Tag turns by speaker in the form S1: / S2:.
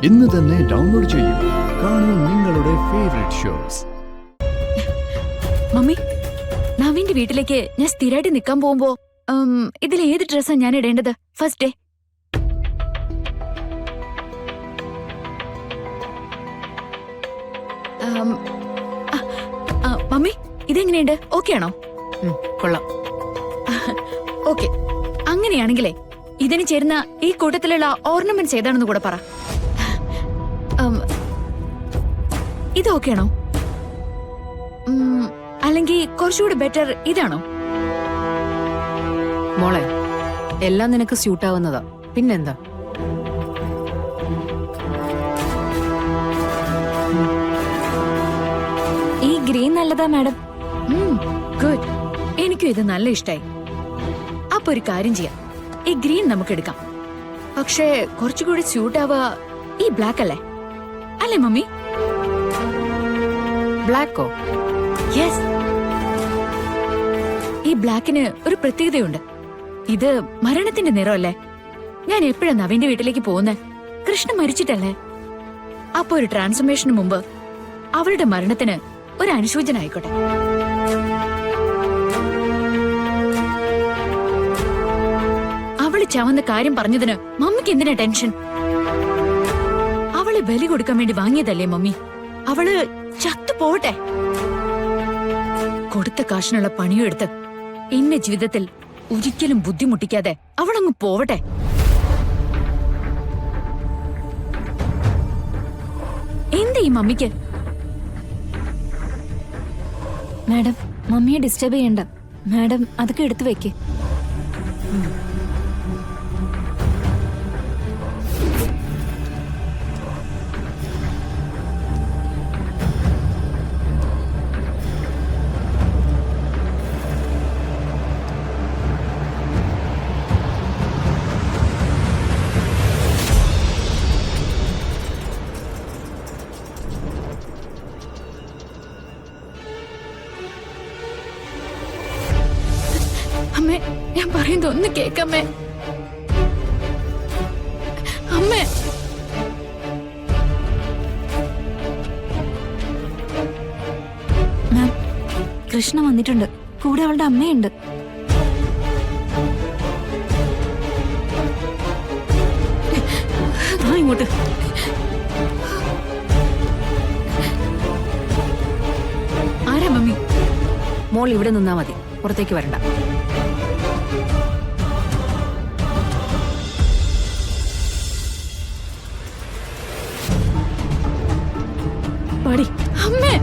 S1: ഇന്ന് തന്നെ ഡൗൺലോഡ് ചെയ്യൂ. കാണൂ നിങ്ങളുടെ ഫേവറേറ്റ് ഷോസ്.
S2: മമ്മി, നവീന്റെ വീട്ടിലേക്ക് ഞാൻ സ്ഥിരമായിട്ട് നിൽക്കാൻ പോകുമ്പോ ഇതിൽ ഏത് ഡ്രസ്സാണ് ഞാൻ ഇടേണ്ടത്? ഫസ്റ്റ് ഡേ മമ്മി, ഇതെങ്ങനെയുണ്ട്? ഓക്കെ ആണോ?
S3: കൊള്ളാം.
S2: ഓക്കെ, അങ്ങനെയാണെങ്കിലേ ഇതിന് ചേരുന്ന ഈ കൂട്ടത്തിലുള്ള ഓർണമെന്റ്സ് ഏതാണെന്ന് കൂടെ പറ. ഇത് ഓക്കെ ആണോ? അല്ലെങ്കിൽ കുറച്ചുകൂടി ബെറ്റർ ഇതാണോ?
S3: മോളെ, എല്ലാം നിനക്ക് സ്യൂട്ടാവുന്നതാ. പിന്നെന്താ?
S2: ഈ ഗ്രീൻ നല്ലതാ മാഡം. ഗുഡ്, എനിക്കും ഇത് നല്ല ഇഷ്ടായി. അപ്പൊ ഒരു കാര്യം ചെയ്യാം, ഈ ഗ്രീൻ നമുക്ക് എടുക്കാം. പക്ഷേ കുറച്ചുകൂടി സ്യൂട്ട് ആവുക ഈ ബ്ലാക്ക് അല്ലേ? അല്ലേ മമ്മി?
S3: ബ്ലാക്കോ?
S2: യെസ്. ഈ ബ്ലാക്കിന് ഒരു പ്രത്യേകതയുണ്ട്. ഇത് മരണത്തിന്റെ നിറമല്ലേ? ഞാൻ എപ്പോഴാ നവീന്റെ വീട്ടിലേക്ക് പോകുന്നത്? കൃഷ്ണ മരിച്ചിട്ടല്ലേ? അപ്പൊ ഒരു ട്രാൻസ്ഫോർമേഷന് മുമ്പ് അവളുടെ മരണത്തിന് ഒരു അനുശോചനായിക്കോട്ടെ. അവള് ചവന്ന കാര്യം പറഞ്ഞതിന് മമ്മിക്ക് എന്തിനാ ടെൻഷൻ? അവളെ ബലി കൊടുക്കാൻ വേണ്ടി വാങ്ങിയതല്ലേ മമ്മി? അവള് ചത്തു പോട്ടെ. കൊടുത്ത കാശിനുള്ള പണിയും എടുത്ത് എന്നെ ജീവിതത്തിൽ ഒരിക്കലും ബുദ്ധിമുട്ടിക്കാതെ അവളങ്ങ് പോവട്ടെ. എന്താ ഈ മമ്മിക്ക്?
S4: മാഡം, മമ്മിയെ ഡിസ്റ്റർബ് ചെയ്യണ്ട. മാഡം അതൊക്കെ എടുത്തു വെക്ക്.
S2: അമ്മേ, ഞാൻ പറയുന്നത് ഒന്ന് കേക്കമ്മേ. അമ്മേ,
S4: മാം, കൃഷ്ണ വന്നിട്ടുണ്ട്. കൂടെ അവളുടെ അമ്മയുണ്ട്.
S2: ഇങ്ങോട്ട്. ആരാ മമ്മി?
S3: മോൾ ഇവിടെ നിന്നാ മതി, പുറത്തേക്ക് വരണ്ട.
S2: പാടി. അമ്മേ,